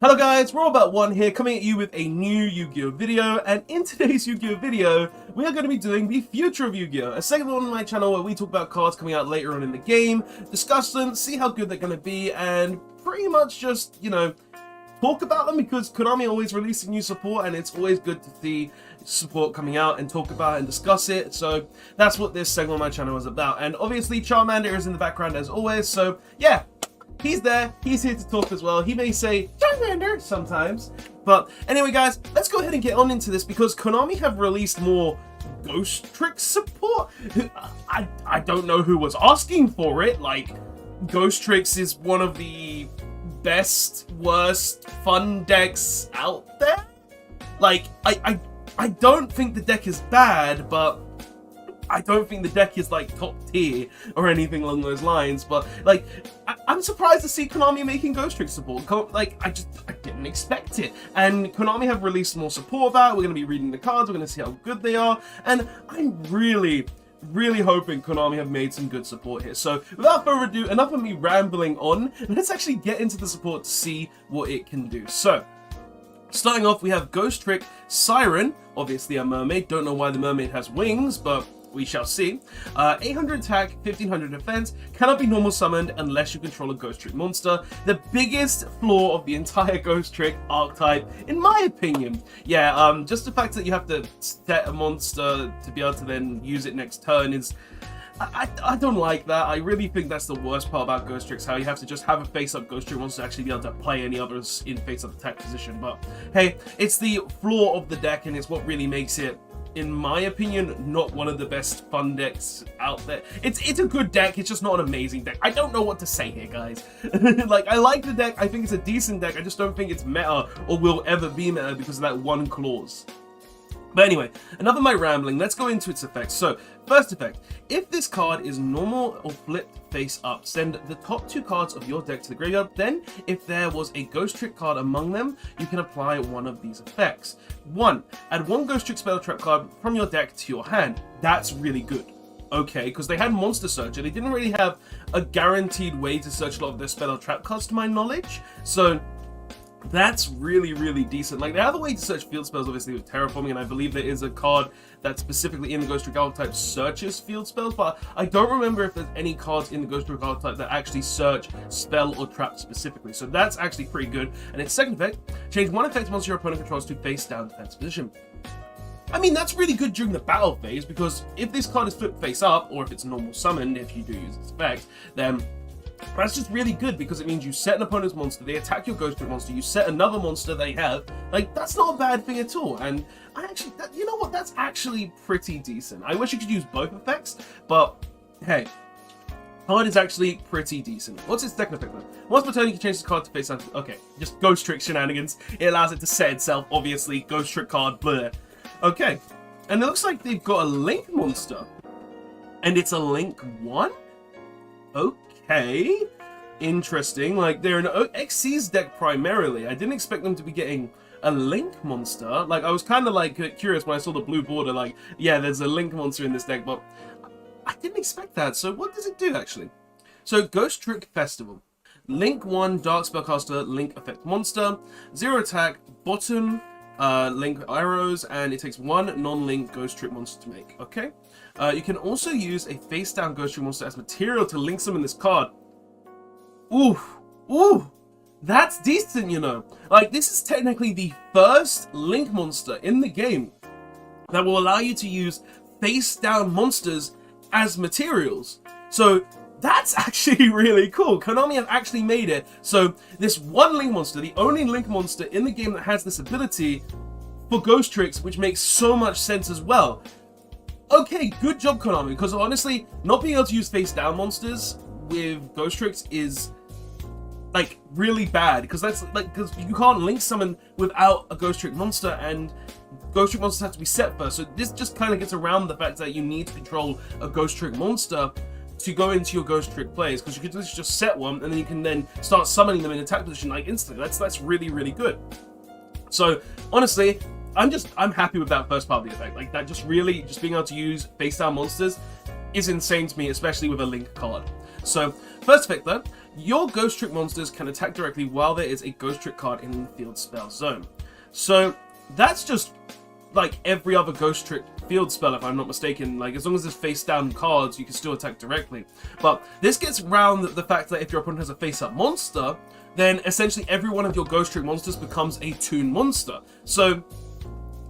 Hello guys, Robot1 here, coming at you with a new Yu-Gi-Oh video, and in today's Yu-Gi-Oh video, we are going to be doing the future of Yu-Gi-Oh, a segment on my channel where we talk about cards coming out later on in the game, discuss them, see how good they're going to be, and pretty much just, talk about them, because Konami always releasing new support, and it's always good to see support coming out and talk about it and discuss it. So that's what this segment on my channel is about, and obviously Charmander is in the background as always, so yeah. He's there, he's here to talk as well. He may say Charmander sometimes. But anyway guys, let's go ahead and get on into this because Konami have released more Ghostrick support. I don't know who was asking for it. Like, Ghostricks is one of the best, worst, fun decks out there. Like, I don't think the deck is bad, but I don't think the deck is like top tier or anything along those lines, but like I'm surprised to see Konami making Ghostrick support. Like I didn't expect it, and Konami have released more support of that. We're going to be reading the cards, we're going to see how good they are, and I'm really hoping Konami have made some good support here. So without further ado, enough of me rambling on, let's actually get into the support to see what it can do. So starting off, we have Ghostrick Siren, obviously a mermaid. Don't know why the mermaid has wings, but we shall see. 800 attack, 1500 defense, cannot be normal summoned unless you control a Ghostrick monster. The biggest flaw of the entire Ghostrick archetype, in my opinion. Yeah, just the fact that you have to set a monster to be able to then use it next turn is... I don't like that. I really think that's the worst part about Ghostricks, how you have to just have a face-up Ghostrick monster to actually be able to play any others in face-up attack position. But hey, it's the flaw of the deck, and it's what really makes it, in my opinion, not one of the best fun decks out there. It's a good deck, it's just not an amazing deck. I don't know what to say here, guys. Like, I like the deck, I think it's a decent deck, I just don't think it's meta or will ever be meta because of that one clause. But anyway, enough of my rambling, let's go into its effects. So, first effect, if this card is normal or flipped face up, send the top 2 cards of your deck to the graveyard. Then, if there was a Ghostrick card among them, you can apply one of these effects. 1. Add 1 Ghostrick spell trap card from your deck to your hand. That's really good. Okay, because they had Monster Searcher. They didn't really have a guaranteed way to search a lot of their spell or trap cards to my knowledge. So that's really decent. Like, the other way to search field spells obviously with terraforming, and I believe there is a card that specifically in the Ghostrick archetype searches field spells, but I don't remember if there's any cards in the Ghostrick archetype that actually search spell or trap specifically. So that's actually pretty good. And its second effect, change 1 effect monster your opponent controls to face down defense position. I mean, that's really good during the battle phase, because if this card is flipped face up, or if it's normal summoned, if you do use this effect, then that's just really good, because it means you set an opponent's monster, they attack your Ghostrick monster, you set another monster they have. Like, that's not a bad thing at all. And I actually, you know what, that's actually pretty decent. I wish you could use both effects, but hey, card is actually pretty decent. What's its second effect though? Once per turn, you can change this card to face down. Okay, just Ghostrick shenanigans. It allows it to set itself, obviously. Ghostrick card, bleh. Okay, and it looks like they've got a Link monster, and it's a Link 1? Okay, interesting. Like, they're an Xyz deck primarily. I didn't expect them to be getting a Link monster. Like, I was kind of like curious when I saw the blue border, like, yeah, there's a Link monster in this deck, but I didn't expect that. So what does it do actually? So Ghostrick Festival, Link 1 Dark Spellcaster Link effect monster, 0 attack, bottom Link arrows, and it takes 1 non-Link Ghostrick monster to make. Okay. You can also use a face-down Ghostrick monster as material to link summon this card. Ooh, that's decent, you know. Like, this is technically the first Link monster in the game that will allow you to use face-down monsters as materials. So that's actually really cool. Konami have actually made it so this one Link monster, the only Link monster in the game that has this ability for Ghostricks, which makes so much sense as well. Okay, good job, Konami, because honestly, not being able to use face-down monsters with Ghostricks is, like, really bad, because that's, like, because you can't link summon without a Ghostrick monster, and Ghostrick monsters have to be set first, so this just kind of gets around the fact that you need to control a Ghostrick monster to go into your Ghostrick plays, because you can just set one, and then you can then start summoning them in attack position, like, instantly. That's really good. So, honestly, I'm happy with that first part of the effect. Like, that just being able to use face down monsters is insane to me, especially with a Link card. So, first effect though, your Ghostrick monsters can attack directly while there is a Ghostrick card in the field spell zone. So that's just like every other Ghostrick field spell, if I'm not mistaken. Like, as long as there's face down cards, you can still attack directly. But this gets around the fact that if your opponent has a face up monster, then essentially every one of your Ghostrick monsters becomes a toon monster. So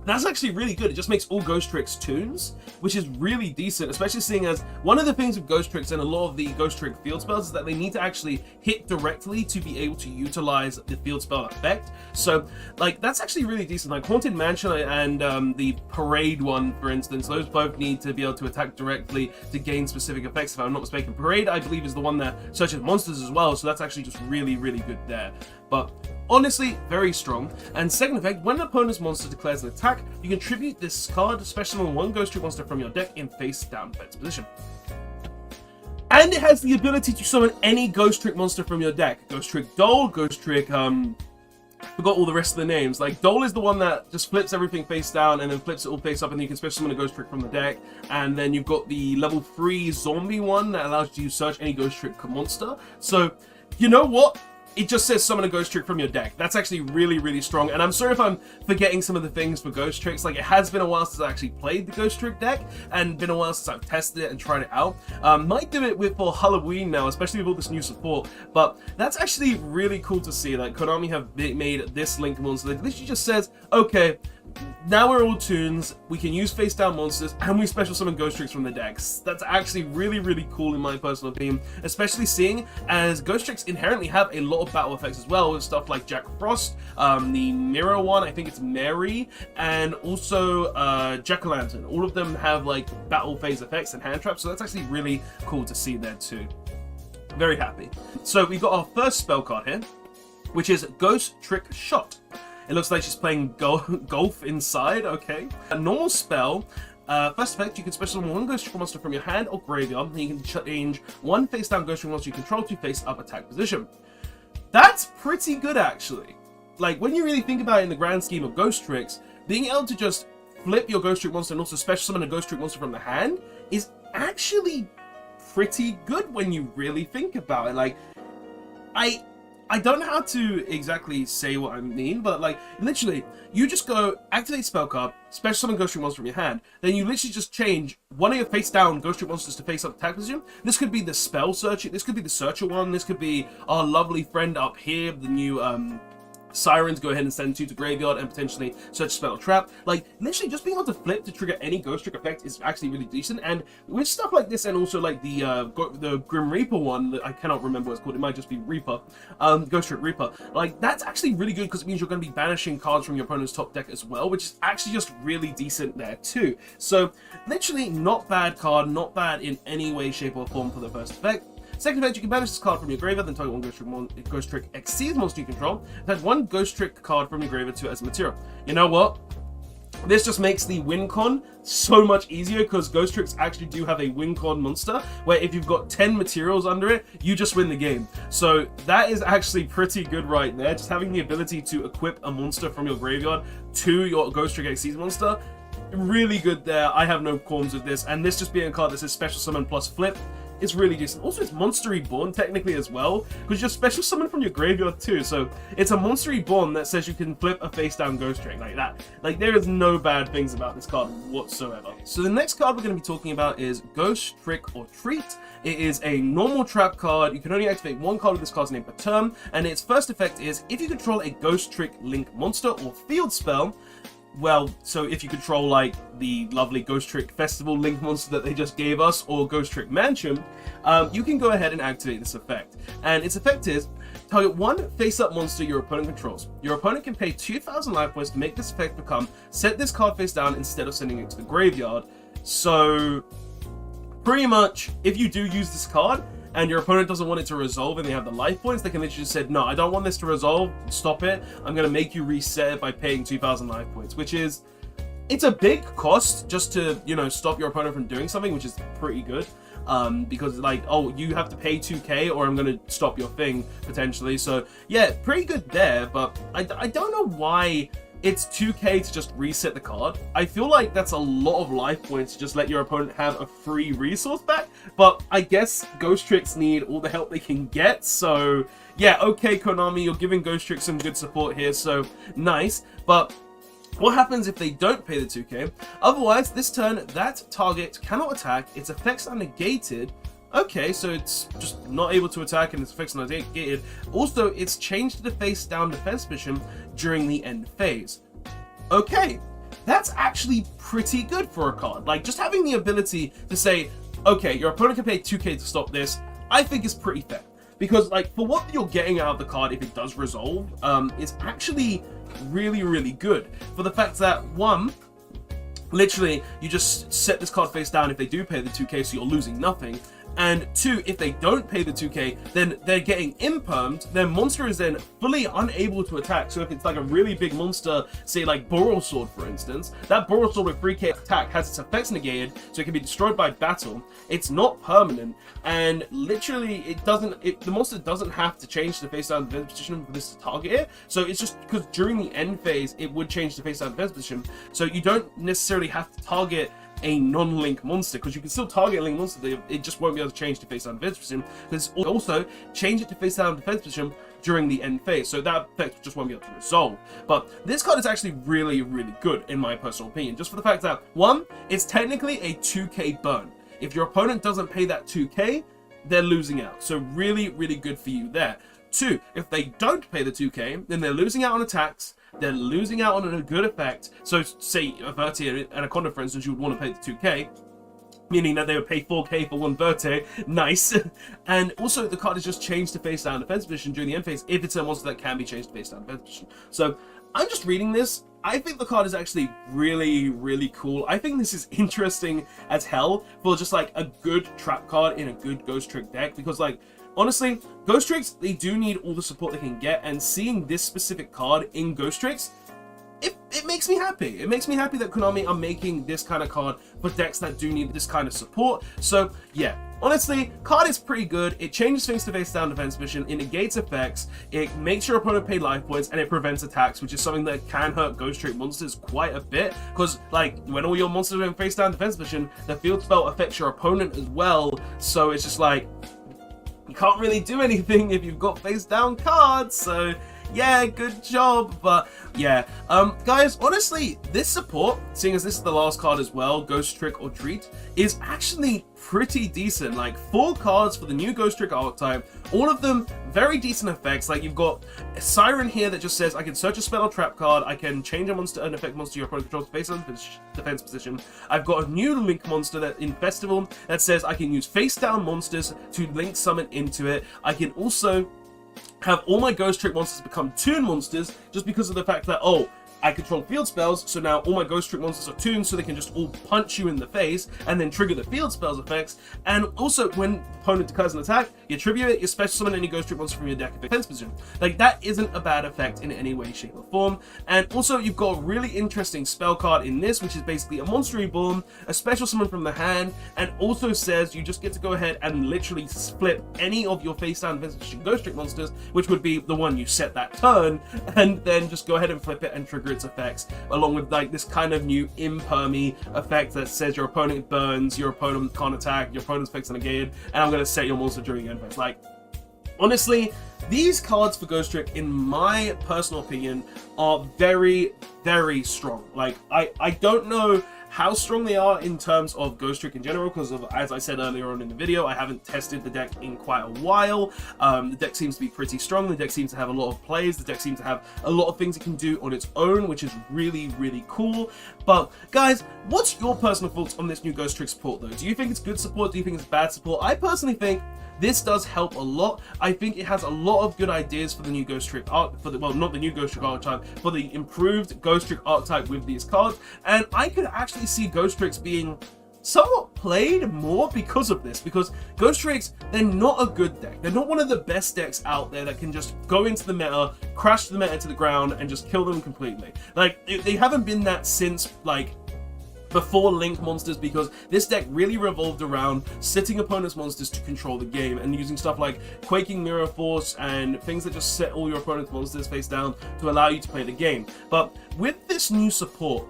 that's actually really good. It just makes all Ghostricks toons, which is really decent, especially seeing as one of the things with Ghostricks and a lot of the Ghostrick field spells is that they need to actually hit directly to be able to utilize the field spell effect. So, like, that's actually really decent. Like, Haunted Mansion and the Parade one, for instance, those both need to be able to attack directly to gain specific effects, if I'm not mistaken. Parade, I believe, is the one that searches monsters as well, so that's actually just really, really good there. But honestly, very strong. And second effect, when an opponent's monster declares an attack, you can tribute this card, special summon one Ghostrick monster from your deck in face down defense position. And it has the ability to summon any Ghostrick monster from your deck. Ghostrick Dole, Ghostrick, forgot all the rest of the names. Like, Dole is the one that just flips everything face down and then flips it all face up, and you can special summon a Ghostrick from the deck. And then you've got the level 3 zombie one that allows you to search any Ghostrick monster. So, you know what? It just says summon a Ghostrick from your deck. That's actually really, really strong. And I'm sorry if I'm forgetting some of the things for Ghostricks. Like, it has been a while since I actually played the Ghostrick deck, and been a while since I've tested it and tried it out. Might do it for Halloween now, especially with all this new support. But that's actually really cool to see. Like, Konami have made this Link monster that literally just says, okay, now we're all toons, we can use face down monsters, and we special summon Ghostricks from the decks. That's actually really, really cool in my personal opinion, especially seeing as Ghostricks inherently have a lot of battle effects as well, with stuff like Jack Frost, the Mirror one, I think it's Mary, and also Jack-o'-lantern. All of them have like battle phase effects and hand traps, so that's actually really cool to see there too. Very happy. So we've got our first spell card here, which is Ghostrick Shot. It looks like she's playing golf inside, okay. A normal spell, first effect, you can special summon one Ghostrick monster from your hand or graveyard, and you can change one face down Ghostrick monster you control to face up attack position. That's pretty good, actually. Like, when you really think about it in the grand scheme of Ghostricks, being able to just flip your Ghostrick monster and also special summon a Ghostrick monster from the hand is actually pretty good when you really think about it. Like, I don't know how to exactly say what I mean, but like, literally, you just go activate spell card, special summon Ghostrick monster from your hand, then you literally just change one of your face down Ghostrick monsters to face up attack position. This could be the spell searcher, this could be the searcher one, this could be our lovely friend up here, the new Sirens. Go ahead and send 2 to graveyard and potentially search spell trap. Like, literally just being able to flip to trigger any Ghostrick effect is actually really decent. And with stuff like this, and also like the Grim Reaper one that I cannot remember what it's called, it might just be Reaper, Ghostrick Reaper, like, that's actually really good because it means you're going to be banishing cards from your opponent's top deck as well, which is actually just really decent there too. So literally not bad card, not bad in any way, shape or form for the first effect. Second effect, you can banish this card from your graveyard, then target one Ghostrick Exceeds monster you control, and add one Ghostrick card from your graveyard to it as a material. You know what? This just makes the win con so much easier, because Ghostricks actually do have a win con monster, where if you've got 10 materials under it, you just win the game. So that is actually pretty good right there. Just having the ability to equip a monster from your graveyard to your Ghostrick Exceeds monster, really good there. I have no qualms with this, and this just being a card that says special summon plus flip, it's really decent. Also, it's Monster Reborn technically as well, because you just special summon from your graveyard too. So it's a Monster Reborn that says you can flip a face down Ghostrick like that. Like, there is no bad things about this card whatsoever. So the next card we're going to be talking about is Ghost Trick or Treat. It is a normal trap card. You can only activate one card with this card's name per turn, and its first effect is if you control a Ghostrick Link monster or field spell. Well, so if you control like the lovely Ghostrick Festival Link monster that they just gave us, or Ghostrick Mansion, you can go ahead and activate this effect. And its effect is target one face-up monster your opponent controls. Your opponent can pay 2,000 life points to make this effect become set this card face down instead of sending it to the graveyard. So pretty much, if you do use this card and your opponent doesn't want it to resolve and they have the life points, they can literally just say, no, I don't want this to resolve, stop it, I'm going to make you reset it by paying 2,000 life points, which is, it's a big cost just to, you know, stop your opponent from doing something, which is pretty good, because like, oh, you have to pay 2k or I'm going to stop your thing, potentially. So yeah, pretty good there, but I don't know why it's 2k to just reset the card. I feel like that's a lot of life points to just let your opponent have a free resource back, but I guess Ghostricks need all the help they can get, so yeah, okay Konami, you're giving Ghostrick some good support here, so nice, but what happens if they don't pay the 2k? Otherwise, this turn, that target cannot attack, its effects are negated. Okay, so it's just not able to attack and its effects are negated. Also, it's changed to the face down defense position during the end phase. Okay, that's actually pretty good for a card. Like, just having the ability to say, okay, your opponent can pay 2k to stop this, I think is pretty fair. Because, like, for what you're getting out of the card if it does resolve, it's actually really, really good. For the fact that, one, literally, you just set this card face down if they do pay the 2k, so you're losing nothing. And two, if they don't pay the 2k, then they're getting impermed. Their monster is then fully unable to attack. So if it's like a really big monster, say like Borosword for instance, that Borosword with 3k attack has its effects negated, so it can be destroyed by battle. It's not permanent, and literally the monster doesn't have to change the face down defense position for this to target it. So it's just because during the end phase, it would change the face down defense position. So you don't necessarily have to target a non-link monster, because you can still target a link monster, it just won't be able to change to face down defense position, because also change it to face down defense position during the end phase, so that effect just won't be able to resolve. But this card is actually really, really good in my personal opinion, just for the fact that, one, it's technically a 2k burn. If your opponent doesn't pay that 2k, they're losing out, so really, really good for you there. Two, if they don't pay the 2k, then they're losing out on attacks, they're losing out on a good effect. So say a Verte and a Conda, for instance, you would want to pay the 2k, meaning that they would pay 4k for one Verte. Nice. And also the card is just changed to face down defense position during the end phase if it's a monster that can be changed to face down defense position. So I'm just reading this. I think the card is actually really, really cool. I think this is interesting as hell for just like a good trap card in a good Ghostrick deck, because like, honestly, Ghostricks, they do need all the support they can get, and seeing this specific card in Ghostricks, it makes me happy. It makes me happy that Konami are making this kind of card for decks that do need this kind of support. So yeah, honestly, card is pretty good. It changes things to face down defense position, it negates effects, it makes your opponent pay life points, and it prevents attacks, which is something that can hurt Ghostrick monsters quite a bit, because like when all your monsters are in face down defense position, the field spell affects your opponent as well, so it's just like, you can't really do anything if you've got face down cards. So yeah, good job. But yeah, guys, honestly, this support, seeing as this is the last card as well, Ghostrick or Treat, is actually pretty decent. Like 4 cards for the new Ghostrick archetype, all of them very decent effects. Like you've got a Siren here that just says I can search a spell or trap card, I can change a monster, an effect monster your opponent controls face on defense position. I've got a new link monster that in Festival that says I can use face down monsters to link summon into it. I can also have all my Ghostrick monsters become toon monsters, just because of the fact that, oh, I control field spells, so now all my Ghostrick monsters are tuned, so they can just all punch you in the face and then trigger the field spells effects. And also, when opponent declares an attack, you tribute it, you special summon any Ghostrick monster from your deck in defense position. Like, that isn't a bad effect in any way, shape, or form. And also, you've got a really interesting spell card in this, which is basically a monster reborn, a special summon from the hand, and also says you just get to go ahead and literally flip any of your face down defense position Ghostrick monsters, which would be the one you set that turn, and then just go ahead and flip it and trigger its effects, along with like this kind of new impermy effect that says your opponent burns, your opponent can't attack, your opponent's effects are negated, and I'm going to set your monster during end phase. Like, honestly, these cards for Ghostrick, in my personal opinion, are very, very strong. Like, I don't know how strong they are in terms of Ghostrick in general, because of, as I said earlier on in the video, I haven't tested the deck in quite a while. The deck seems to be pretty strong, the deck seems to have a lot of plays, the deck seems to have a lot of things it can do on its own, which is really, really cool. But guys, what's your personal thoughts on this new Ghostrick support though? Do you think it's good support? Do you think it's bad support? I personally think this does help a lot. I think it has a lot of good ideas for the new Ghostrick art, well, not the new Ghostrick archetype, for the improved Ghostrick archetype with these cards. And I could actually see Ghostricks being somewhat played more because of this, because Ghostricks, they're not a good deck. They're not one of the best decks out there that can just go into the meta, crash the meta to the ground, and just kill them completely. Like, they haven't been that since, like, before Link monsters, because this deck really revolved around sitting opponents' monsters to control the game and using stuff like Quaking Mirror Force and things that just set all your opponent's monsters face down to allow you to play the game. But with this new support,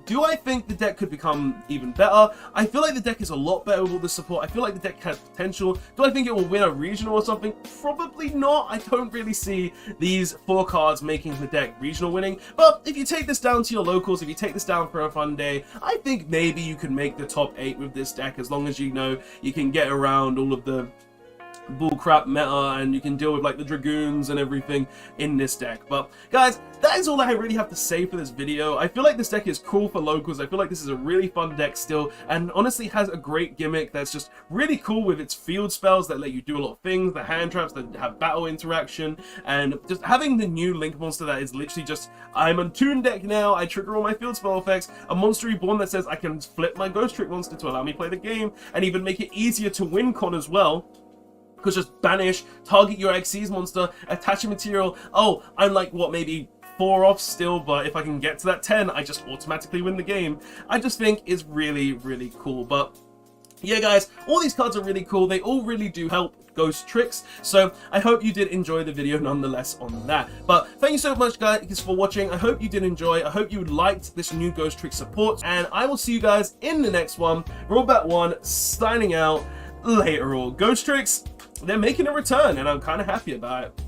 do I think the deck could become even better? I feel like the deck is a lot better with all this support. I feel like the deck has potential. Do I think it will win a regional or something? Probably not. I don't really see these 4 cards making the deck regional winning. But if you take this down to your locals, if you take this down for a fun day, I think maybe you can make the top 8 with this deck, as long as you know you can get around all of the bullcrap meta and you can deal with like the dragoons and everything in this deck. But guys, that is all I really have to say for this video. I feel like this deck is cool for locals. I feel like this is a really fun deck still, and honestly has a great gimmick that's just really cool with its field spells that let you do a lot of things, the hand traps that have battle interaction, and just having the new Link monster that is literally just, I'm on Toon deck now, I trigger all my field spell effects, a monster reborn that says I can flip my Ghostrick monster to allow me to play the game, and even make it easier to win con as well. Because just banish, target your Xyz monster, attach a material. Oh, I'm like, what, maybe 4 off still, but if I can get to that 10, I just automatically win the game. I just think is really, really cool. But yeah, guys, all these cards are really cool. They all really do help Ghostricks. So I hope you did enjoy the video nonetheless on that. But thank you so much, guys, for watching. I hope you did enjoy. I hope you liked this new Ghostrick support. And I will see you guys in the next one. Rollback1 signing out. Later all. Ghostricks, they're making a return, and I'm kind of happy about it.